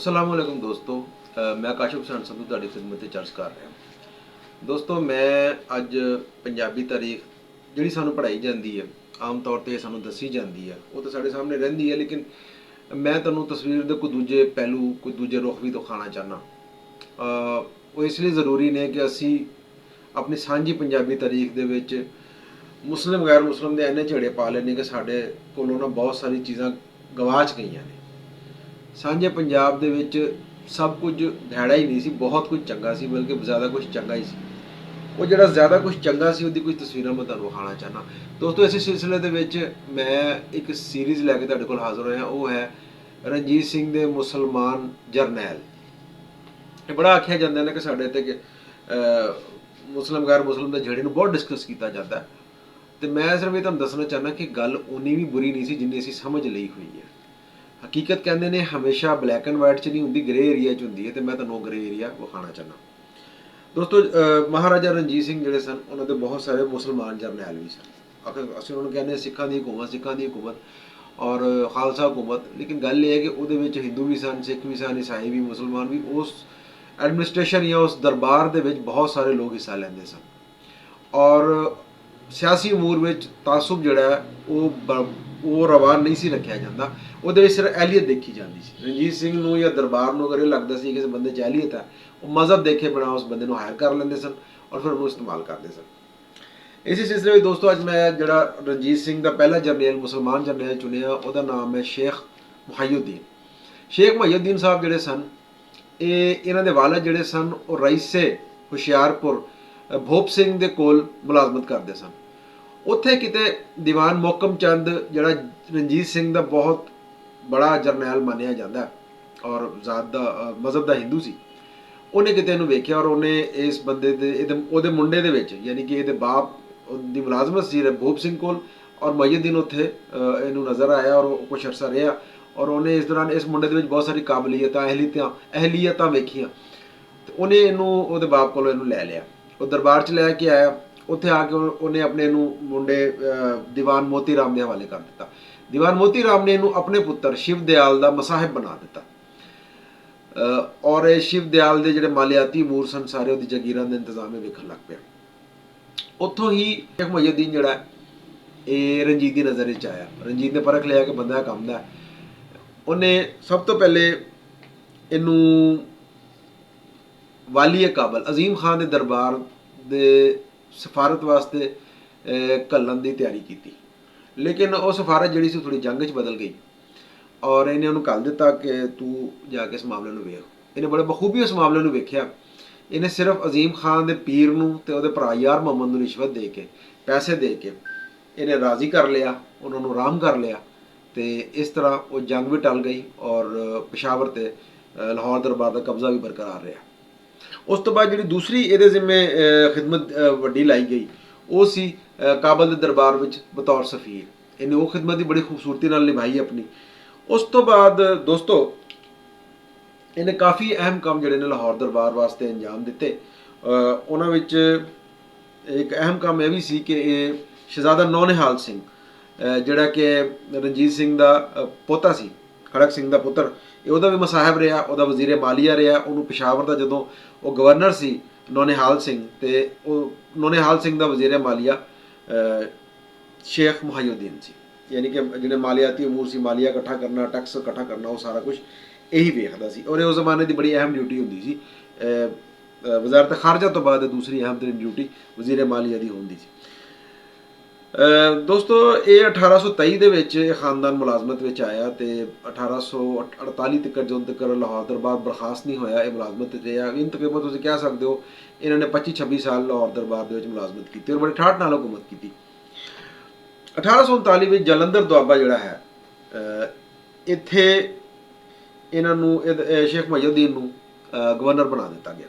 अस्सलामुअलैकुम दोस्तों, मैं काशिफ हुसैन संधू ਤੁਹਾਡੀ ਖidmat ਤੇ ਚਰਚ ਕਰ ਰਿਹਾ। ਦੋਸਤੋ, ਮੈਂ ਅੱਜ ਪੰਜਾਬੀ ਤਾਰੀਖ ਜਿਹੜੀ ਸਾਨੂੰ ਪੜ੍ਹਾਈ ਜਾਂਦੀ ਹੈ, ਆਮ ਤੌਰ ਤੇ ਸਾਨੂੰ ਦੱਸੀ ਜਾਂਦੀ ਹੈ, ਉਹ ਤਾਂ ਸਾਡੇ ਸਾਹਮਣੇ ਰਹਿੰਦੀ ਹੈ, ਲੇਕਿਨ ਮੈਂ ਤੁਹਾਨੂੰ ਤਸਵੀਰ ਦੇ ਕੋਈ ਦੂਜੇ ਪਹਿਲੂ, ਕੋਈ ਦੂਜੇ ਰੁਖ ਵੀ ਦਿਖਾਉਣਾ ਚਾਹੁੰਦਾ। ਉਹ ਇਸ ਲਈ ਜ਼ਰੂਰੀ ਨੇ ਕਿ ਅਸੀਂ ਆਪਣੀ ਸਾਂਝੀ ਪੰਜਾਬੀ ਤਾਰੀਖ ਦੇ ਵਿੱਚ ਮੁਸਲਿਮ ਗੈਰ ਮੁਸਲਿਮ ਦੇ ਇੰਨੇ ਝਗੜੇ ਪਾ ਲੈਣੇ ਕਿ ਸਾਡੇ ਕੋਲੋਂ ਨਾ ਬਹੁਤ ਸਾਰੀ ਚੀਜ਼ਾਂ ਗਵਾਚ ਗਈਆਂ ਨੇ। ਸਾਂਝੇ ਪੰਜਾਬ ਦੇ ਵਿੱਚ ਸਭ ਕੁਝ ਭੈੜਾ ਹੀ ਨਹੀਂ ਸੀ, ਬਹੁਤ ਕੁਝ ਚੰਗਾ ਸੀ, ਬਲਕਿ ਜ਼ਿਆਦਾ ਕੁਝ ਚੰਗਾ ਹੀ ਸੀ। ਉਹ ਜਿਹੜਾ ਜ਼ਿਆਦਾ ਕੁਝ ਚੰਗਾ ਸੀ ਉਹਦੀ ਕੁਝ ਤਸਵੀਰਾਂ ਮੈਂ ਤੁਹਾਨੂੰ ਵਿਖਾਉਣਾ ਚਾਹੁੰਦਾ। ਦੋਸਤੋ, ਇਸੇ ਸਿਲਸਿਲੇ ਦੇ ਵਿੱਚ ਮੈਂ ਇੱਕ ਸੀਰੀਜ਼ ਲੈ ਕੇ ਤੁਹਾਡੇ ਕੋਲ ਹਾਜ਼ਰ ਹੋਇਆ। ਉਹ ਹੈ ਰਣਜੀਤ ਸਿੰਘ ਦੇ ਮੁਸਲਮਾਨ ਜਰਨੈਲ। ਇਹ ਬੜਾ ਆਖਿਆ ਜਾਂਦਾ ਹੈ ਕਿ ਸਾਡੇ ਇੱਥੇ ਮੁਸਲਿਮ ਗੈਰ ਮੁਸਲਿਮ ਦੇ ਝਗੜੇ ਨੂੰ ਬਹੁਤ ਡਿਸਕਸ ਕੀਤਾ ਜਾਂਦਾ ਹੈ, ਤੇ ਮੈਂ ਸਿਰਫ ਇਹ ਤੁਹਾਨੂੰ ਦੱਸਣਾ ਚਾਹੁੰਦਾ ਕਿ ਗੱਲ ਉਨੀ ਵੀ ਬੁਰੀ ਨਹੀਂ ਸੀ ਜਿੰਨੀ ਅਸੀਂ ਸਮਝ ਲਈ ਹੋਈ ਹੈ। ਹਕੀਕਤ ਕਹਿੰਦੇ ਨੇ ਹਮੇਸ਼ਾ ਬਲੈਕ ਐਂਡ ਵਾਈਟ 'ਚ ਨਹੀਂ ਹੁੰਦੀ, ਗ੍ਰੇ ਏਰੀਆ 'ਚ ਹੁੰਦੀ ਹੈ, ਤੇ ਮੈਂ ਤੁਹਾਨੂੰ ਗ੍ਰੇ ਏਰੀਆ ਵਿਖਾਉਣਾ ਚਾਹੁੰਦਾ। ਦੋਸਤੋ, ਮਹਾਰਾਜਾ ਰਣਜੀਤ ਸਿੰਘ ਜਿਹੜੇ ਸਨ, ਉਹਨਾਂ ਦੇ ਬਹੁਤ ਸਾਰੇ ਮੁਸਲਮਾਨ ਜਰਨੈਲ ਵੀ ਸਨ। ਅਸੀਂ ਉਹਨਾਂ ਨੂੰ ਕਹਿੰਦੇ ਸਿੱਖਾਂ ਦੀ ਹਕੂਮਤ ਔਰ ਖਾਲਸਾ ਹਕੂਮਤ, ਲੇਕਿਨ ਗੱਲ ਇਹ ਹੈ ਕਿ ਉਹਦੇ ਵਿੱਚ ਹਿੰਦੂ ਵੀ ਸਨ, ਸਿੱਖ ਵੀ ਸਨ, ਈਸਾਈ ਵੀ, ਮੁਸਲਮਾਨ ਵੀ। ਉਸ ਐਡਮਿਨਿਸਟ੍ਰੇਸ਼ਨ ਜਾਂ ਉਸ ਦਰਬਾਰ ਦੇ ਵਿੱਚ ਬਹੁਤ ਸਾਰੇ ਲੋਕ ਹਿੱਸਾ ਲੈਂਦੇ ਸਨ, ਔਰ ਸਿਆਸੀ ਅਮੂਰ ਵਿੱਚ ਤਾਸੁਬ ਜਿਹੜਾ ਹੈ ਉਹ ਰਵਾ ਨਹੀਂ ਸੀ ਰੱਖਿਆ ਜਾਂਦਾ। ਉਹਦੇ ਵਿੱਚ ਸਿਰਫ ਅਹਿਲੀਅਤ ਦੇਖੀ ਜਾਂਦੀ ਸੀ। ਰਣਜੀਤ ਸਿੰਘ ਨੂੰ ਜਾਂ ਦਰਬਾਰ ਨੂੰ ਅਗਰ ਇਹ ਲੱਗਦਾ ਸੀ ਕਿ ਕਿਸੇ ਬੰਦੇ 'ਚ ਅਹਿਲੀਅਤ ਹੈ, ਉਹ ਮਜ਼ਹਬ ਦੇਖੇ ਬਿਨਾਂ ਉਸ ਬੰਦੇ ਨੂੰ ਹਾਇਰ ਕਰ ਲੈਂਦੇ ਸਨ ਔਰ ਫਿਰ ਉਹਨੂੰ ਇਸਤੇਮਾਲ ਕਰਦੇ ਸਨ। ਇਸੇ ਸਿਲਸਿਲੇ ਵਿੱਚ ਦੋਸਤੋ, ਅੱਜ ਮੈਂ ਜਿਹੜਾ ਰਣਜੀਤ ਸਿੰਘ ਦਾ ਪਹਿਲਾ ਜਰਨੈਲ, ਮੁਸਲਮਾਨ ਜਰਨੈਲ ਚੁਣਿਆ, ਉਹਦਾ ਨਾਮ ਹੈ ਸ਼ੇਖ ਮੁਹਈਯੁੱਦੀਨ। ਸ਼ੇਖ ਮੁਹਈਯੁੱਦੀਨ ਸਾਹਿਬ ਜਿਹੜੇ ਸਨ, ਇਹਨਾਂ ਦੇ ਵਾਲਦ ਜਿਹੜੇ ਸਨ, ਉਹ ਰਈਸੇ ਹੁਸ਼ਿਆਰਪੁਰ ਭੋਪ ਸਿੰਘ ਦੇ ਕੋਲ ਮੁਲਾਜ਼ਮਤ ਕਰਦੇ ਸਨ। ਉੱਥੇ ਕਿਤੇ ਦੀਵਾਨ ਮੋਹਕਮ ਚੰਦ, ਜਿਹੜਾ ਰਣਜੀਤ ਸਿੰਘ ਦਾ ਬਹੁਤ ਬੜਾ ਜਰਨੈਲ ਮੰਨਿਆ ਜਾਂਦਾ ਔਰ ਜ਼ਾਤ ਦਾ ਮਜ਼ਹਬ ਦਾ ਹਿੰਦੂ ਸੀ, ਉਹਨੇ ਕਿਤੇ ਇਹਨੂੰ ਵੇਖਿਆ ਔਰ ਉਹਨੇ ਇਸ ਬੰਦੇ ਦੇ ਉਹਦੇ ਮੁੰਡੇ ਦੇ ਵਿੱਚ, ਯਾਨੀ ਕਿ ਇਹਦੇ ਬਾਪ ਦੀ ਮੁਲਾਜ਼ਮਤ ਸੀ ਭੋਪ ਸਿੰਘ ਕੋਲ, ਔਰ ਮੁਹਈਯੁੱਦੀਨ ਉੱਥੇ ਇਹਨੂੰ ਨਜ਼ਰ ਆਇਆ ਔਰ ਉਹ ਕੁਛ ਅਰਸਾ ਰਿਹਾ, ਔਰ ਉਹਨੇ ਇਸ ਦੌਰਾਨ ਇਸ ਮੁੰਡੇ ਦੇ ਵਿੱਚ ਬਹੁਤ ਸਾਰੀ ਕਾਬਲੀਅਤਾਂ, ਅਹਿਲੀਅਤਾਂ ਵੇਖੀਆਂ, ਤੇ ਉਹਨੇ ਇਹਨੂੰ ਉਹਦੇ ਬਾਪ ਕੋਲੋਂ ਇਹਨੂੰ ਲੈ ਲਿਆ। ਉਹ ਦਰਬਾਰ 'ਚ ਲੈ ਕੇ ਆਇਆ। ਉੱਥੇ ਆ ਕੇ ਉਹਨੇ ਆਪਣੇ ਨੂੰ ਮੁੰਡੇ ਦੀਵਾਨ ਮੋਤੀ ਰਾਮ ਦੇ ਹਵਾਲੇ ਕਰ ਦਿੱਤਾ। ਦੀਵਾਨ ਮੋਤੀ ਰਾਮ ਨੇ ਇਹਨੂੰ ਆਪਣੇ ਪੁੱਤਰ ਸ਼ਿਵ ਦਿਆਲ ਦਾ ਮਸਾਹਿਬ ਬਣਾ ਦਿੱਤਾ, ਔਰ ਇਹ ਸ਼ਿਵ ਦਿਆਲ ਦੇ ਜਿਹੜੇ ਮਾਲੀਆਤੀ ਅਮੂਰ ਸਨ, ਸਾਰੇ ਉਹਦੀ ਜਾਗੀਰਾਂ ਦੇ ਇੰਤਜ਼ਾਮ ਵੇਖਣ ਲੱਗ ਪਿਆ। ਉੱਥੋਂ ਹੀ ਸ਼ੇਖ ਮੁਹਈਯੁੱਦੀਨ ਜਿਹੜਾ ਇਹ ਰਣਜੀਤ ਦੀ ਨਜ਼ਰ ਵਿੱਚ ਆਇਆ। ਰਣਜੀਤ ਨੇ ਪਰਖ ਲਿਆ ਕਿ ਬੰਦਾ ਕੰਮ ਦਾ। ਉਹਨੇ ਸਭ ਤੋਂ ਪਹਿਲੇ ਇਹਨੂੰ ਵਾਲੀ ਕਾਬਲ ਅਜ਼ੀਮ ਖਾਨ ਦੇ ਦਰਬਾਰ ਦੇ ਸਫਾਰਤ ਵਾਸਤੇ ਘੱਲਣ ਦੀ ਤਿਆਰੀ ਕੀਤੀ, ਲੇਕਿਨ ਉਹ ਸਫਾਰਤ ਜਿਹੜੀ ਸੀ ਥੋੜੀ ਜੰਗ 'ਚ ਬਦਲ ਗਈ, ਔਰ ਇਹਨੇ ਉਹਨੂੰ ਘੱਲ ਦਿੱਤਾ ਕਿ ਤੂੰ ਜਾ ਕੇ ਇਸ ਮਾਮਲੇ ਨੂੰ ਵੇਖ। ਇਹਨੇ ਬੜੇ ਬਖੂਬੀ ਉਸ ਮਾਮਲੇ ਨੂੰ ਵੇਖਿਆ। ਇਹਨੇ ਸਿਰਫ ਅਜ਼ੀਮ ਖਾਨ ਦੇ ਪੀਰ ਨੂੰ ਤੇ ਉਹਦੇ ਭਰਾ ਯਾਰ ਮੁਹੰਮਦ ਨੂੰ ਰਿਸ਼ਵਤ ਦੇ ਕੇ, ਪੈਸੇ ਦੇ ਕੇ ਇਹਨੇ ਰਾਜ਼ੀ ਕਰ ਲਿਆ, ਉਹਨਾਂ ਨੂੰ ਆਰਾਮ ਕਰ ਲਿਆ, ਤੇ ਇਸ ਤਰ੍ਹਾਂ ਉਹ ਜੰਗ ਵੀ ਟਲ ਗਈ ਔਰ ਪਿਸ਼ਾਵਰ ਤੇ ਲਾਹੌਰ ਦਰਬਾਰ ਦਾ ਕਬਜ਼ਾ ਵੀ ਬਰਕਰਾਰ ਰਿਹਾ। ਉਸ ਤੋਂ ਬਾਅਦ ਜਿਹੜੀ ਦੂਸਰੀ ਇਹਦੇ ਜ਼ਿੰਮੇ ਖਿਦਮਤ ਵੱਡੀ ਲਾਈ ਗਈ, ਉਹ ਸੀ ਕਾਬਲ ਦੇ ਦਰਬਾਰ ਵਿੱਚ ਬਤੌਰ ਸਫੀਰ। ਇਹਨੇ ਉਹ ਖਿਦਮਤ ਦੀ ਬੜੀ ਖੂਬਸੂਰਤੀ ਨਾਲ ਨਿਭਾਈ ਆਪਣੀ। ਉਸ ਤੋਂ ਬਾਅਦ ਦੋਸਤੋ, ਇਹਨੇ ਕਾਫੀ ਅਹਿਮ ਕੰਮ ਜਿਹੜੇ ਨੇ ਲਾਹੌਰ ਦਰਬਾਰ ਵਾਸਤੇ ਅੰਜਾਮ ਦਿੱਤੇ। ਉਹਨਾਂ ਵਿੱਚ ਇੱਕ ਅਹਿਮ ਕੰਮ ਇਹ ਵੀ ਸੀ ਕਿ ਇਹ ਸ਼ਹਿਜ਼ਾਦਾ ਨੌਨਿਹਾਲ ਸਿੰਘ, ਜਿਹੜਾ ਕਿ ਰਣਜੀਤ ਸਿੰਘ ਦਾ ਪੋਤਾ ਸੀ, ਖੜਕ ਸਿੰਘ ਦਾ ਪੁੱਤਰ, ਇਹ ਉਹਦਾ ਵੀ ਮਸਾਹਿਬ ਰਿਹਾ, ਉਹਦਾ ਵਜ਼ੀਰ ਮਾਲੀਆ ਰਿਹਾ। ਉਹਨੂੰ ਪਿਸ਼ਾਵਰ ਦਾ ਜਦੋਂ ਉਹ ਗਵਰਨਰ ਸੀ ਨੌਨਿਹਾਲ ਸਿੰਘ, ਤੇ ਉਹ ਨੌਨਿਹਾਲ ਸਿੰਘ ਦਾ ਵਜ਼ੀਰ ਮਾਲੀਆ ਸ਼ੇਖ ਮੁਹਈਯੁੱਦੀਨ ਸੀ, ਯਾਨੀ ਕਿ ਜਿਹੜੇ ਮਾਲੀਆਤੀ ਅਮੂਰ ਸੀ, ਮਾਲੀਆ ਇਕੱਠਾ ਕਰਨਾ, ਟੈਕਸ ਇਕੱਠਾ ਕਰਨਾ, ਉਹ ਸਾਰਾ ਕੁਛ ਇਹੀ ਵੇਖਦਾ ਸੀ। ਔਰ ਇਹ ਉਸ ਜ਼ਮਾਨੇ ਦੀ ਬੜੀ ਅਹਿਮ ਡਿਊਟੀ ਹੁੰਦੀ ਸੀ। ਵਜ਼ਾਰਤ ਖਾਰਜਾ ਤੋਂ ਬਾਅਦ ਦੂਸਰੀ ਅਹਿਮ ਤਰੀਨ ਡਿਊਟੀ ਵਜ਼ੀਰ ਮਾਲੀਆ ਦੀ ਹੁੰਦੀ ਸੀ। ਦੋਸਤੋ, ਇਹ 1823 ਦੇ ਵਿੱਚ ਇਹ ਖਾਨਦਾਨ ਮੁਲਾਜ਼ਮਤ ਵਿੱਚ ਆਇਆ, ਤੇ 1848 ਤੱਕ ਜਦੋਂ ਤੱਕ ਲਾਹੌਰ ਦਰਬਾਰ ਬਰਖਾਸਤ ਨਹੀਂ ਹੋਇਆ, ਇਹ ਮੁਲਾਜ਼ਮਤ ਰਿਹਾ। ਇਨ ਤਕਰੀਬਨ ਤੁਸੀਂ ਕਹਿ ਸਕਦੇ ਹੋ ਇਹਨਾਂ ਨੇ 25-26 ਸਾਲ ਲਾਹੌਰ ਦਰਬਾਰ ਦੇ ਵਿੱਚ ਮੁਲਾਜ਼ਮਤ ਕੀਤੀ ਔਰ ਬੜੇ ਠਾਠ ਨਾਲ ਹੁਕੂਮਤ ਕੀਤੀ। 1839 ਵਿੱਚ ਜਲੰਧਰ ਦੁਆਬਾ ਜਿਹੜਾ ਹੈ, ਇੱਥੇ ਇਹਨਾਂ ਨੂੰ ਸ਼ੇਖ ਮੁਹਈਯੁੱਦੀਨ ਨੂੰ ਗਵਰਨਰ ਬਣਾ ਦਿੱਤਾ ਗਿਆ।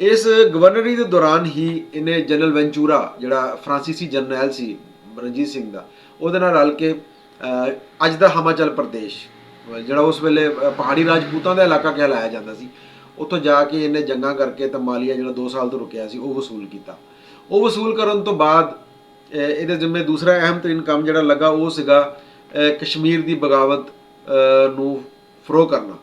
ਇਸ ਗਵਰਨਰੀ ਦੇ ਦੌਰਾਨ ਹੀ ਇਹਨੇ ਜਨਰਲ ਵੈਂਚੂਰਾ, ਜਿਹੜਾ ਫਰਾਂਸੀਸੀ ਜਰਨੈਲ ਸੀ ਰਣਜੀਤ ਸਿੰਘ ਦਾ, ਉਹਦੇ ਨਾਲ ਰਲ ਕੇ ਅੱਜ ਦਾ ਹਿਮਾਚਲ ਪ੍ਰਦੇਸ਼, ਜਿਹੜਾ ਉਸ ਵੇਲੇ ਪਹਾੜੀ ਰਾਜਪੂਤਾਂ ਦਾ ਇਲਾਕਾ ਕਹਿਲਾਇਆ ਜਾਂਦਾ ਸੀ, ਉੱਥੋਂ ਜਾ ਕੇ ਇਹਨੇ ਜੰਗਾਂ ਕਰਕੇ ਤਾਂ ਮਾਲੀਆ ਜਿਹੜਾ 2 ਸਾਲ ਤੋਂ ਰੁਕਿਆ ਸੀ ਉਹ ਵਸੂਲ ਕੀਤਾ। ਉਹ ਵਸੂਲ ਕਰਨ ਤੋਂ ਬਾਅਦ ਇਹਦੇ ਜ਼ਿੰਮੇ ਦੂਸਰਾ ਅਹਿਮ ਤਰੀਨ ਕੰਮ ਜਿਹੜਾ ਲੱਗਾ, ਉਹ ਸੀਗਾ ਕਸ਼ਮੀਰ ਦੀ ਬਗਾਵਤ ਨੂੰ ਫਰੋਹ ਕਰਨਾ।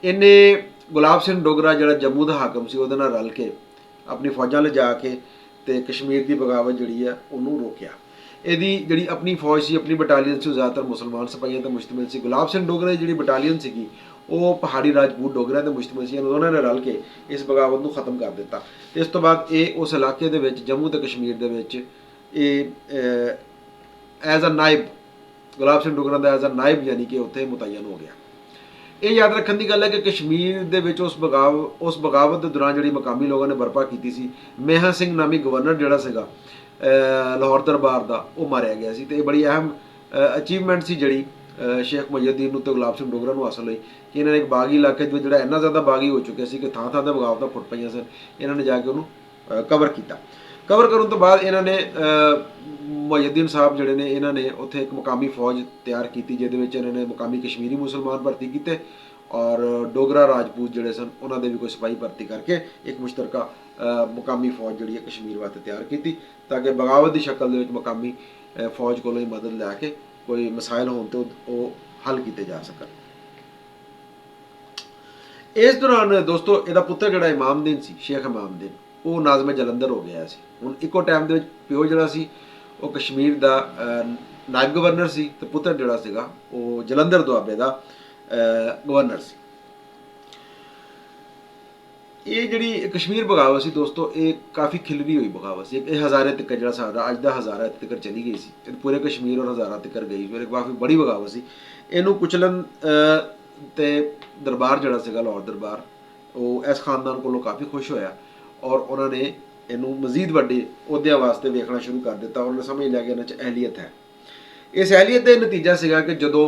ਇਹਨੇ ਗੁਲਾਬ ਸਿੰਘ ਡੋਗਰਾ ਜਿਹੜਾ ਜੰਮੂ ਦਾ ਹਾਕਮ ਸੀ ਉਹਦੇ ਨਾਲ ਰਲ ਕੇ ਆਪਣੀ ਫੌਜਾਂ ਲਿਜਾ ਕੇ ਤੇ ਕਸ਼ਮੀਰ ਦੀ ਬਗਾਵਤ ਜਿਹੜੀ ਹੈ ਉਹਨੂੰ ਰੋਕਿਆ। ਇਹਦੀ ਜਿਹੜੀ ਆਪਣੀ ਫੌਜ ਸੀ, ਆਪਣੀ ਬਟਾਲੀਅਨ ਸੀ, ਉਹ ਜ਼ਿਆਦਾਤਰ ਮੁਸਲਮਾਨ ਸਿਪਾਹੀਆਂ ਤੇ ਮੁਸ਼ਤਮਿਲ ਸੀ। ਗੁਲਾਬ ਸਿੰਘ ਡੋਗਰਾ ਦੀ ਜਿਹੜੀ ਬਟਾਲੀਅਨ ਸੀਗੀ ਉਹ ਪਹਾੜੀ ਰਾਜਪੂਤ ਡੋਗਰਿਆਂ ਤੇ ਮੁਸ਼ਤਮਿਲ ਸੀ। ਉਹਨਾਂ ਨੇ ਰਲ ਕੇ ਇਸ ਬਗਾਵਤ ਨੂੰ ਖਤਮ ਕਰ ਦਿੱਤਾ। ਇਸ ਤੋਂ ਬਾਅਦ ਇਹ ਉਸ ਇਲਾਕੇ ਦੇ ਵਿੱਚ ਜੰਮੂ ਤੇ ਕਸ਼ਮੀਰ ਦੇ ਵਿੱਚ ਇਹ ਐਜ਼ ਅ ਨਾਇਬ, ਗੁਲਾਬ ਸਿੰਘ ਡੋਗਰਾ ਦਾ ਐਜ਼ ਅ ਨਾਇਬ ਯਾਨੀ ਕਿ ਉੱਥੇ ਮੁਤੱਯਨ ਹੋ ਗਿਆ। ਇਹ ਯਾਦ ਰੱਖਣ ਦੀ ਗੱਲ ਹੈ ਕਿ ਕਸ਼ਮੀਰ ਦੇ ਵਿੱਚ ਉਸ ਬਗਾਵਤ ਦੇ ਦੌਰਾਨ ਜਿਹੜੀ ਮਕਾਮੀ ਲੋਕਾਂ ਨੇ ਬਰਪਾ ਕੀਤੀ ਸੀ, ਮੇਹਾ ਸਿੰਘ ਨਾਮੀ ਗਵਰਨਰ ਜਿਹੜਾ ਸੀਗਾ ਲਾਹੌਰ ਦਰਬਾਰ ਦਾ, ਉਹ ਮਾਰਿਆ ਗਿਆ ਸੀ। ਤੇ ਇਹ ਬੜੀ ਅਹਿਮ ਅਚੀਵਮੈਂਟ ਸੀ ਜਿਹੜੀ ਸ਼ੇਖ ਮੁਈਉਦੀਨ ਨੂੰ ਤੇ ਗੁਲਾਬ ਸਿੰਘ ਡੋਗਰਾ ਨੂੰ ਹਾਸਲ ਹੋਈ ਕਿ ਇਹਨਾਂ ਨੇ ਇੱਕ ਬਾਗੀ ਇਲਾਕੇ ਦੇ ਵਿੱਚ ਜਿਹੜਾ ਇੰਨਾ ਜ਼ਿਆਦਾ ਬਾਗੀ ਹੋ ਚੁੱਕਿਆ ਸੀ ਕਿ ਥਾਂ ਥਾਂ 'ਤੇ ਬਗਾਵਤਾਂ ਫੁੱਟ ਪਈਆਂ ਸਨ, ਇਹਨਾਂ ਨੇ ਜਾ ਕੇ ਉਹਨੂੰ ਕਵਰ ਕੀਤਾ। ਕਵਰ ਕਰਨ ਤੋਂ ਬਾਅਦ ਇਹਨਾਂ ਨੇ ਮੁਈਉਦੀਨ ਸਾਹਿਬ ਜਿਹੜੇ ਨੇ ਇਹਨਾਂ ਨੇ ਉੱਥੇ ਇੱਕ ਮੁਕਾਮੀ ਫੌਜ ਤਿਆਰ ਕੀਤੀ ਜਿਹਦੇ ਵਿੱਚ ਇਹਨਾਂ ਨੇ ਮੁਕਾਮੀ ਕਸ਼ਮੀਰੀ ਮੁਸਲਮਾਨ ਭਰਤੀ ਕੀਤੇ ਔਰ ਡੋਗਰਾ ਰਾਜਪੂਤ ਜਿਹੜੇ ਸਨ ਉਹਨਾਂ ਦੇ ਵੀ ਕੋਈ ਸਿਪਾਹੀ ਭਰਤੀ ਕਰਕੇ ਇੱਕ ਮੁਸ਼ਤਰਕਾ ਮੁਕਾਮੀ ਫੌਜ ਜਿਹੜੀ ਹੈ ਕਸ਼ਮੀਰ ਵਾਸਤੇ ਤਿਆਰ ਕੀਤੀ ਤਾਂ ਕਿ ਬਗਾਵਤ ਦੀ ਸ਼ਕਲ ਦੇ ਵਿੱਚ ਮੁਕਾਮੀ ਫੌਜ ਕੋਲੋਂ ਹੀ ਮਦਦ ਲੈ ਕੇ ਕੋਈ ਮਸਾਇਲ ਹੋਣ ਤੇ ਉਹ ਹੱਲ ਕੀਤੇ ਜਾ ਸਕਣ। ਇਸ ਦੌਰਾਨ ਦੋਸਤੋ ਇਹਦਾ ਪੁੱਤਰ ਜਿਹੜਾ ਇਮਾਮਦੀਨ ਸੀ, ਸ਼ੇਖ ਇਮਾਮਦੀਨ, ਉਹ ਨਾਜ਼ਮ ਜਲੰਧਰ ਹੋ ਗਿਆ ਸੀ। ਹੁਣ ਇੱਕੋ ਟਾਈਮ ਦੇ ਵਿੱਚ ਪਿਓ ਜਿਹੜਾ ਸੀ ਉਹ ਕਸ਼ਮੀਰ ਦਾ ਨਾਇਬ ਗਵਰਨਰ ਸੀ ਤੇ ਪੁੱਤਰ ਜਿਹੜਾ ਸੀਗਾ ਉਹ ਜਲੰਧਰ ਦੁਆਬੇ ਦਾ ਗਵਰਨਰ ਸੀ। ਇਹ ਜਿਹੜੀ ਕਸ਼ਮੀਰ ਬਗਾਵਤ ਸੀ ਦੋਸਤੋ, ਇਹ ਕਾਫੀ ਖਿਲਰੀ ਹੋਈ ਬਗਾਵਤ ਸੀ। ਇਹ ਹਜ਼ਾਰੇ ਤੱਕ ਜਿਹੜਾ ਸਾਡਾ ਅੱਜ ਦਾ ਹਜ਼ਾਰਾ ਤੱਕ ਚਲੀ ਗਈ ਸੀ, ਇਹ ਪੂਰੇ ਕਸ਼ਮੀਰ ਔਰ ਹਜ਼ਾਰਾ ਤੱਕ ਗਈ। ਫਿਰ ਕਾਫੀ ਬੜੀ ਬਗਾਵਤ ਸੀ। ਇਹਨੂੰ ਕੁਚਲਣ ਤੇ ਦਰਬਾਰ ਜਿਹੜਾ ਸੀਗਾ ਲਾਹੌਰ ਦਰਬਾਰ, ਉਹ ਇਸ ਖਾਨਦਾਨ ਕੋਲੋਂ ਕਾਫੀ ਖੁਸ਼ ਹੋਇਆ ਔਰ ਉਹਨਾਂ ਨੇ ਇਹਨੂੰ ਮਜ਼ੀਦ ਵੱਡੇ ਅਹੁਦਿਆਂ ਵਾਸਤੇ ਵੇਖਣਾ ਸ਼ੁਰੂ ਕਰ ਦਿੱਤਾ। ਉਹਨਾਂ ਨੇ ਸਮਝ ਲਿਆ ਕਿ ਇਹਨਾਂ 'ਚ ਅਹਿਲੀਅਤ ਹੈ। ਇਸ ਅਹਿਲੀਅਤ ਦਾ ਨਤੀਜਾ ਸੀਗਾ ਕਿ ਜਦੋਂ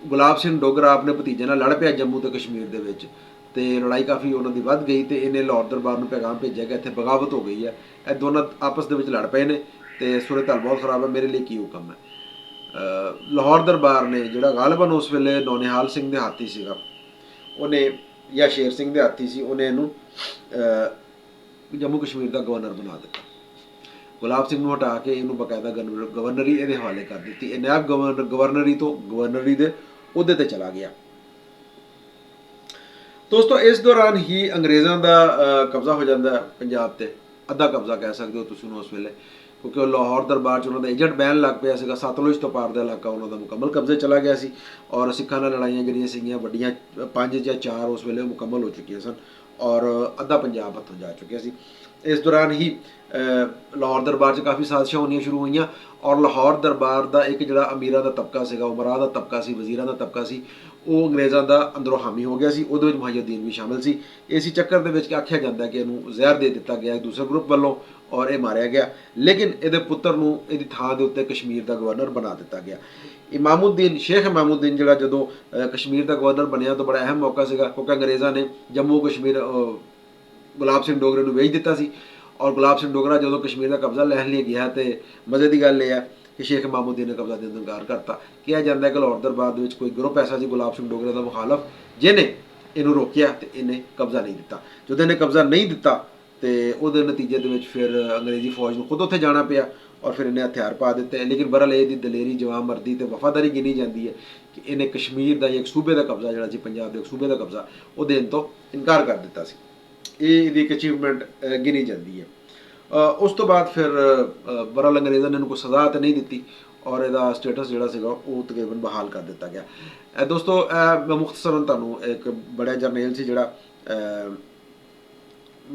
ਗੁਲਾਬ ਸਿੰਘ ਡੋਗਰਾ ਆਪਣੇ ਭਤੀਜੇ ਨਾਲ ਲੜ ਪਿਆ ਜੰਮੂ ਤੇ ਕਸ਼ਮੀਰ ਦੇ ਵਿੱਚ ਤੇ ਲੜਾਈ ਕਾਫੀ ਉਹਨਾਂ ਦੀ ਵੱਧ ਗਈ ਤੇ ਇਹਨੇ ਲਾਹੌਰ ਦਰਬਾਰ ਨੂੰ ਪੈਗਾਮ ਭੇਜਿਆ ਕਿ ਇੱਥੇ ਬਗਾਵਤ ਹੋ ਗਈ ਹੈ, ਇਹ ਦੋਨਾਂ ਆਪਸ ਦੇ ਵਿੱਚ ਲੜ ਪਏ ਨੇ ਤੇ ਸੂਰਤ ਹਾਲ ਬਹੁਤ ਖਰਾਬ ਹੈ, ਮੇਰੇ ਲਈ ਕੀ ਹੁਕਮ ਹੈ। ਲਾਹੌਰ ਦਰਬਾਰ ਨੇ ਜਿਹੜਾ ਗਾਲਬਨ ਉਸ ਵੇਲੇ ਨੌਨਿਹਾਲ ਸਿੰਘ ਦੇ ਹਾਥੀ ਸੀਗਾ, ਉਹਨੇ ਜਾਂ ਸ਼ੇਰ ਸਿੰਘ ਦੇ ਹਾਥੀ ਸੀ, ਉਹਨੇ ਇਹਨੂੰ ਜੰਮੂ ਕਸ਼ਮੀਰ ਦਾ ਗਵਰਨਰ ਬਣਾ ਦਿੱਤਾ। ਗੁਲਾਬ ਸਿੰਘ ਨੂੰ ਹਟਾ ਕੇ ਇਹਨੂੰ ਬਕਾਇਦਾ ਗਵਰਨਰੀ ਇਹਦੇ ਹਵਾਲੇ ਕਰ ਦਿੱਤੀ। ਇਹ ਨਾਇਬ ਗਵਰਨਰੀ ਤੋਂ ਗਵਰਨਰੀ ਦੇ ਅਹੁਦੇ ਤੇ ਚਲਾ ਗਿਆ। ਦੋਸਤੋ ਇਸ ਦੌਰਾਨ ਹੀ ਅੰਗਰੇਜ਼ਾਂ ਦਾ ਕਬਜ਼ਾ ਹੋ ਜਾਂਦਾ ਪੰਜਾਬ ਤੇ, ਅੱਧਾ ਕਬਜ਼ਾ ਕਹਿ ਸਕਦੇ ਹੋ ਤੁਸੀਂ ਉਸ ਵੇਲੇ, ਕਿਉਂਕਿ ਉਹ ਲਾਹੌਰ ਦਰਬਾਰ 'ਚ ਉਹਨਾਂ ਦਾ ਏਜੰਟ ਬੈਨ ਲੱਗ ਪਿਆ ਸੀਗਾ। ਸਤਲੁਜ ਤੋਂ ਪਾਰ ਦਾ ਇਲਾਕਾ ਉਹਨਾਂ ਦਾ ਮੁਕੰਮਲ ਕਬਜ਼ੇ ਚਲਾ ਗਿਆ ਸੀ ਔਰ ਸਿੱਖਾਂ ਨਾਲ ਲੜਾਈਆਂ ਜਿਹੜੀਆਂ ਸੀਗੀਆਂ ਵੱਡੀਆਂ 5 ਜਾਂ 4 ਉਸ ਵੇਲੇ ਮੁਕੰਮਲ ਹੋ ਚੁੱਕੀਆਂ ਸਨ ਔਰ ਅੱਧਾ ਪੰਜਾਬ ਹੱਥੋਂ ਜਾ ਚੁੱਕਿਆ ਸੀ। ਇਸ ਦੌਰਾਨ ਹੀ ਲਾਹੌਰ ਦਰਬਾਰ 'ਚ ਕਾਫੀ ਸਾਜ਼ਿਸ਼ਾਂ ਹੋਣੀਆਂ ਸ਼ੁਰੂ ਹੋਈਆਂ ਔਰ ਲਾਹੌਰ ਦਰਬਾਰ ਦਾ ਇੱਕ ਜਿਹੜਾ ਅਮੀਰਾਂ ਦਾ ਤਬਕਾ ਸੀਗਾ, ਉਮਰਾ ਦਾ ਤਬਕਾ ਸੀ, ਵਜ਼ੀਰਾਂ ਦਾ ਤਬਕਾ ਸੀ, ਉਹ ਅੰਗਰੇਜ਼ਾਂ ਦਾ ਅੰਦਰੋਂ ਹਾਮੀ ਹੋ ਗਿਆ ਸੀ। ਉਹਦੇ ਵਿੱਚ ਮੁਈਉਦੀਨ ਵੀ ਸ਼ਾਮਿਲ ਸੀ। ਇਸੇ ਚੱਕਰ ਦੇ ਵਿੱਚ ਆਖਿਆ ਜਾਂਦਾ ਕਿ ਇਹਨੂੰ ਜ਼ਹਿਰ ਦੇ ਦਿੱਤਾ ਗਿਆ ਦੂਸਰੇ ਗਰੁੱਪ ਵੱਲੋਂ ਔਰ ਇਹ ਮਾਰਿਆ ਗਿਆ, ਲੇਕਿਨ ਇਹਦੇ ਪੁੱਤਰ ਨੂੰ ਇਹਦੀ ਥਾਂ ਦੇ ਉੱਤੇ ਕਸ਼ਮੀਰ ਦਾ ਗਵਰਨਰ ਬਣਾ ਦਿੱਤਾ ਗਿਆ। ਇਮਾਮੁਦੀਨ, ਸ਼ੇਖ ਇਮਾਮੁਦੀਨ ਜਿਹੜਾ ਜਦੋਂ ਕਸ਼ਮੀਰ ਦਾ ਗਵਰਨਰ ਬਣਿਆ ਤਾਂ ਬੜਾ ਅਹਿਮ ਮੌਕਾ ਸੀਗਾ ਕਿਉਂਕਿ ਅੰਗਰੇਜ਼ਾਂ ਨੇ ਜੰਮੂ ਕਸ਼ਮੀਰ ਗੁਲਾਬ ਸਿੰਘ ਡੋਗਰੇ ਨੂੰ ਵੇਚ ਦਿੱਤਾ ਸੀ ਔਰ ਗੁਲਾਬ ਸਿੰਘ ਡੋਗਰਾ ਜਦੋਂ ਕਸ਼ਮੀਰ ਦਾ ਕਬਜ਼ਾ ਲੈਣ ਲਈ ਗਿਆ ਤੇ ਮਜ਼ੇ ਦੀ ਗੱਲ ਇਹ ਹੈ ਕਿ ਸ਼ੇਖ ਇਮਾਮੁਦੀਨ ਨੇ ਕਬਜ਼ਾ ਦੇਣ ਤੋਂ ਇਨਕਾਰ ਕਰਤਾ। ਕਿਹਾ ਜਾਂਦਾ ਹੈ ਕਿ ਲਾਹੌਰ ਦਰਬਾਰ ਦੇ ਵਿੱਚ ਕੋਈ ਗਰੁੱਪ ਐਸਾ ਸੀ ਗੁਲਾਬ ਸਿੰਘ ਡੋਗਰੇ ਦਾ ਮੁਖਾਲਫ ਜਿਹਨੇ ਇਹਨੂੰ ਰੋਕਿਆ ਤੇ ਇਹਨੇ ਕਬਜ਼ਾ ਨਹੀਂ ਦਿੱਤਾ। ਜਦੋਂ ਇਹਨੇ ਕਬਜ਼ਾ ਨਹੀਂ ਦਿੱਤਾ ਤੇ ਉਹਦੇ ਨਤੀਜੇ ਦੇ ਵਿੱਚ ਫਿਰ ਅੰਗਰੇਜ਼ੀ ਫੌਜ ਨੂੰ ਖੁਦ ਉੱਥੇ ਜਾਣਾ ਪਿਆ ਔਰ ਫਿਰ ਇਹਨੇ ਹਥਿਆਰ ਪਾ ਦਿੱਤੇ। ਲੇਕਿਨ ਬਹਰਹਾਲ ਇਹਦੀ ਦਲੇਰੀ, ਜਵਾਨਮਰਦੀ ਤੇ ਵਫਾਦਾਰੀ ਗਿਣੀ ਜਾਂਦੀ ਹੈ ਕਿ ਇਹਨੇ ਕਸ਼ਮੀਰ ਦਾ ਇੱਕ ਸੂਬੇ ਦਾ ਕਬਜ਼ਾ ਜਿਹੜਾ ਸੀ, ਪੰਜਾਬ ਦੇ ਇੱਕ ਸੂਬੇ ਦਾ ਕਬਜ਼ਾ, ਉਹ ਦੇਣ ਤੋਂ ਇਨਕਾਰ ਕਰ ਦਿੱਤਾ ਸੀ। ਇਹ ਇਹਦੀ ਇੱਕ ਅਚੀਵਮੈਂਟ ਗਿਣੀ ਜਾਂਦੀ ਹੈ। ਉਸ ਤੋਂ ਬਾਅਦ ਫਿਰ ਬਹਰਹਾਲ ਅੰਗਰੇਜ਼ਾਂ ਨੇ ਇਹਨੂੰ ਕੋਈ ਸਜ਼ਾ ਤਾਂ ਨਹੀਂ ਦਿੱਤੀ ਔਰ ਇਹਦਾ ਸਟੇਟਸ ਜਿਹੜਾ ਸੀਗਾ ਉਹ ਤਕਰੀਬਨ ਬਹਾਲ ਕਰ ਦਿੱਤਾ ਗਿਆ। ਦੋਸਤੋ ਮੈਂ ਮੁਖਤਸਰਨ ਤੁਹਾਨੂੰ ਇੱਕ ਬੜਾ ਜਰਨੈਲ ਸੀ ਜਿਹੜਾ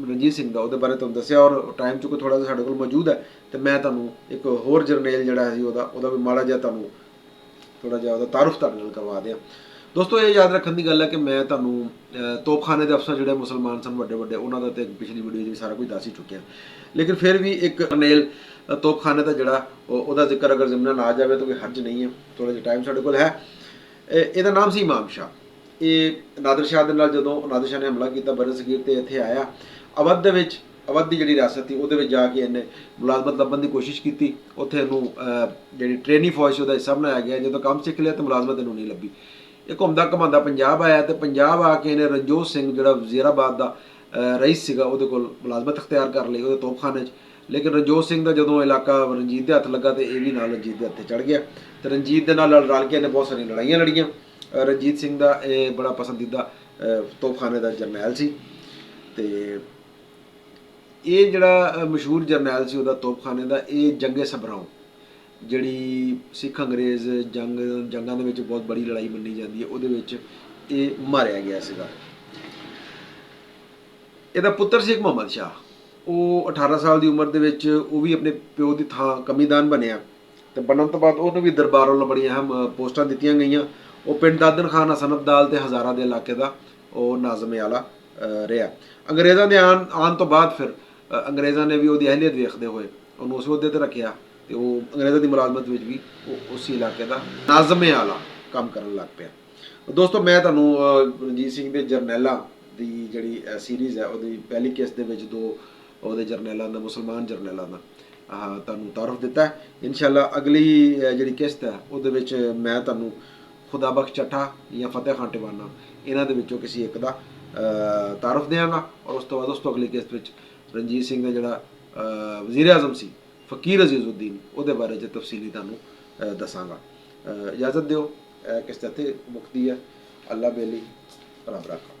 ਰਣਜੀਤ ਸਿੰਘ ਦਾ, ਉਹਦੇ ਬਾਰੇ ਤੁਹਾਨੂੰ ਦੱਸਿਆ ਔਰ ਟਾਈਮ 'ਚ ਕੋਈ ਥੋੜ੍ਹਾ ਜਿਹਾ ਸਾਡੇ ਕੋਲ ਮੌਜੂਦ ਹੈ ਤੇ ਮੈਂ ਤੁਹਾਨੂੰ ਇੱਕ ਹੋਰ ਜਰਨੈਲ ਜਿਹੜਾ ਸੀ ਉਹਦਾ ਵੀ ਮਾੜਾ ਜਿਹਾ ਤੁਹਾਨੂੰ ਥੋੜ੍ਹਾ ਜਿਹਾ ਉਹਦਾ ਤਾਰਫ ਤੁਹਾਡੇ ਨਾਲ ਕਰਵਾ ਦਿਆਂ। ਦੋਸਤੋ ਇਹ ਯਾਦ ਰੱਖਣ ਦੀ ਗੱਲ ਹੈ ਕਿ ਮੈਂ ਤੁਹਾਨੂੰ ਤੋਪਖਾਨੇ ਦੇ ਅਫਸਰ ਜਿਹੜੇ ਮੁਸਲਮਾਨ ਸਨ ਵੱਡੇ ਵੱਡੇ, ਉਹਨਾਂ ਦਾ ਤੇ ਪਿਛਲੀ ਵੀਡੀਓ 'ਚ ਵੀ ਸਾਰਾ ਕੁਝ ਦੱਸ ਹੀ ਚੁੱਕਿਆ, ਲੇਕਿਨ ਫਿਰ ਵੀ ਇੱਕ ਜਰਨੈਲ ਤੋਪਖਾਨੇ ਦਾ ਜਿਹੜਾ ਉਹਦਾ ਜ਼ਿਕਰ ਅਗਰ ਜ਼ਿਮਨਨ ਆ ਜਾਵੇ ਤਾਂ ਕੋਈ ਹਰਜ ਨਹੀਂ ਹੈ। ਥੋੜ੍ਹਾ ਜਿਹਾ ਟਾਈਮ ਸਾਡੇ ਕੋਲ ਹੈ। ਇਹਦਾ ਨਾਮ ਸੀ ਇਮਾਮ ਸ਼ਾਹ। ਇਹ ਨਾਦਰ ਸ਼ਾਹ ਦੇ ਨਾਲ ਜਦੋਂ ਨਾਦਰ ਸ਼ਾਹ ਨੇ ਹਮਲਾ ਕੀਤਾ ਬਰ ਸਗੀਰ ਤੇ ਇੱਥੇ ਆਇਆ, ਅਵਧ ਦੇ ਵਿੱਚ, ਅਵਧ ਦੀ ਜਿਹੜੀ ਰਿਆਸਤ ਸੀ ਉਹਦੇ ਵਿੱਚ ਜਾ ਕੇ ਇਹਨੇ ਮੁਲਾਜ਼ਮਤ ਲੱਭਣ ਦੀ ਕੋਸ਼ਿਸ਼ ਕੀਤੀ। ਉੱਥੇ ਇਹਨੂੰ ਜਿਹੜੀ ਟ੍ਰੇਨੀ ਫੌਜ ਸੀ ਉਹਦਾ ਹਿੱਸਾ ਬਣਾਇਆ ਗਿਆ। ਜਦੋਂ ਕੰਮ ਸਿੱਖ ਲਿਆ ਤਾਂ ਮੁਲਾਜ਼ਮਤ ਇਹਨੂੰ ਨਹੀਂ ਲੱਭੀ। ਇਹ ਘੁੰਮਦਾ ਘੁਮਾਉਂਦਾ ਪੰਜਾਬ ਆਇਆ ਤੇ ਪੰਜਾਬ ਆ ਕੇ ਇਹਨੇ ਰਣਜੋਤ ਸਿੰਘ ਜਿਹੜਾ ਵਜ਼ੀਰਾਬਾਦ ਦਾ ਰਈਸ ਸੀਗਾ ਉਹਦੇ ਕੋਲ ਮੁਲਾਜ਼ਮਤ ਅਖਤਿਆਰ ਕਰ ਲਈ ਉਹਦੇ ਤੋਪਖਾਨੇ 'ਚ। ਲੇਕਿਨ ਰਣਜੋਤ ਸਿੰਘ ਦਾ ਜਦੋਂ ਇਲਾਕਾ ਰਣਜੀਤ ਦੇ ਹੱਥ ਲੱਗਾ ਤੇ ਇਹ ਵੀ ਨਾਲ ਰਣਜੀਤ ਦੇ ਹੱਥੇ ਚੜ੍ਹ ਗਿਆ ਤੇ ਰਣਜੀਤ ਦੇ ਨਾਲ ਰਲ ਕੇ ਇਹਨੇ ਬਹੁਤ ਸਾਰੀਆਂ ਲੜਾਈਆਂ ਲੜੀਆਂ ਰਣਜੀਤ ਸਿੰਘ ਦਾ ਇਹ ਬੜਾ ਪਸੰਦੀਦਾ ਤੋਪਖਾਨੇ ਦਾ ਜਰਨੈਲ ਸੀ। ਤੇ ਇਹ ਜਿਹੜਾ ਮਸ਼ਹੂਰ ਜਰਨੈਲ ਸੀ ਉਹਦਾ ਤੋਪਖਾਨੇ ਦਾ, ਇਹ ਜੰਗੇ ਸਭਰਾਓ, ਜਿਹੜੀ ਸਿੱਖ ਅੰਗਰੇਜ਼ ਜੰਗਾਂ ਦੇ ਵਿੱਚ ਬਹੁਤ ਬੜੀ ਲੜਾਈ ਮੰਨੀ ਜਾਂਦੀ ਹੈ, ਉਹਦੇ ਵਿੱਚ ਇਹ ਮਾਰਿਆ ਗਿਆ ਸੀਗਾ। ਇਹਦਾ ਪੁੱਤਰ ਸੀ ਇੱਕ ਮੁਹੰਮਦ ਸ਼ਾਹ, ਉਹ 18 ਸਾਲ ਦੀ ਉਮਰ ਦੇ ਵਿੱਚ ਉਹ ਵੀ ਆਪਣੇ ਪਿਓ ਦੀ ਥਾਂ ਕਮੀਦਾਨ ਬਣਿਆ, ਤੇ ਬਣਨ ਤੋਂ ਬਾਅਦ ਉਹਨੂੰ ਵੀ ਦਰਬਾਰ ਵੱਲੋਂ ਬੜੀਆਂ ਅਹਿਮ ਪੋਸਟਾਂ ਦਿੱਤੀਆਂ ਗਈਆਂ। ਉਹ ਪਿੰਡ ਦਾਦਨ ਖਾਨ ਹਸਨ ਅਬਦਾਲ ਤੇ ਹਜ਼ਾਰਾ ਦੇ ਇਲਾਕੇ ਦਾ ਉਹ ਨਾਜ਼ਮ ਆਲਾ ਰਿਹਾ। ਅੰਗਰੇਜ਼ਾਂ ਦੇ ਆਉਣ ਤੋਂ ਬਾਅਦ ਫਿਰ ਅੰਗਰੇਜ਼ਾਂ ਨੇ ਵੀ ਉਹਦੀ ਅਹਿਲੀਅਤ ਵੇਖਦੇ ਹੋਏ ਉਹਨੂੰ ਉਸ ਅਹੁਦੇ ਤੇ ਰੱਖਿਆ, ਤੇ ਉਹ ਅੰਗਰੇਜ਼ਾਂ ਦੀ ਮੁਲਾਜ਼ਮਤ ਵਿੱਚ ਵੀ ਉਹ ਉਸੇ ਇਲਾਕੇ ਦਾ ਨਾਜ਼ਮ ਆਲਾ ਕੰਮ ਕਰਨ ਲੱਗ ਪਿਆ। ਦੋਸਤੋ, ਮੈਂ ਤੁਹਾਨੂੰ ਰਣਜੀਤ ਸਿੰਘ ਦੇ ਜਰਨੈਲਾਂ ਦੀ ਜਿਹੜੀ ਸੀਰੀਜ਼ ਹੈ ਉਹਦੀ ਪਹਿਲੀ ਕਿਸ਼ਤ ਦੇ ਵਿੱਚ 2 ਉਹਦੇ ਜਰਨੈਲਾਂ ਦਾ, ਮੁਸਲਮਾਨ ਜਰਨੈਲਾਂ ਦਾ ਤੁਹਾਨੂੰ ਤਾਰਫ ਦਿੱਤਾ ਹੈ। ਇਨਸ਼ਾਅੱਲਾ ਅਗਲੀ ਜਿਹੜੀ ਕਿਸ਼ਤ ਹੈ ਉਹਦੇ ਵਿੱਚ ਮੈਂ ਤੁਹਾਨੂੰ ਖੁਦਾ ਬਖਸ਼ ਚੱਠਾ ਜਾਂ ਫਤਿਹ ਖਾਨ ਟਿਵਾਣਾ ਇਹਨਾਂ ਦੇ ਵਿੱਚੋਂ ਕਿਸੇ ਇੱਕ ਦਾ ਤਾਰਫ ਦਿਆਂਗਾ, ਔਰ ਉਸ ਤੋਂ ਬਾਅਦ ਉਸ ਤੋਂ ਅਗਲੀ ਕਿਸ਼ਤ ਵਿੱਚ ਰਣਜੀਤ ਸਿੰਘ ਦਾ ਜਿਹੜਾ ਵਜ਼ੀਰ ਆਜ਼ਮ ਸੀ ਫਕੀਰ ਅਜ਼ੀਜ਼ੁਦੀਨ, ਉਹਦੇ ਬਾਰੇ 'ਚ ਤਫਸੀਲੀ ਤੁਹਾਨੂੰ ਦੱਸਾਂਗਾ। ਇਜਾਜ਼ਤ ਦਿਓ, ਕਿਸ਼ਤ ਇੱਥੇ ਮੁੱਕਦੀ ਹੈ। ਅੱਲਾ ਬੇਲੀ ਰੱਬ ਰਾਖਾ।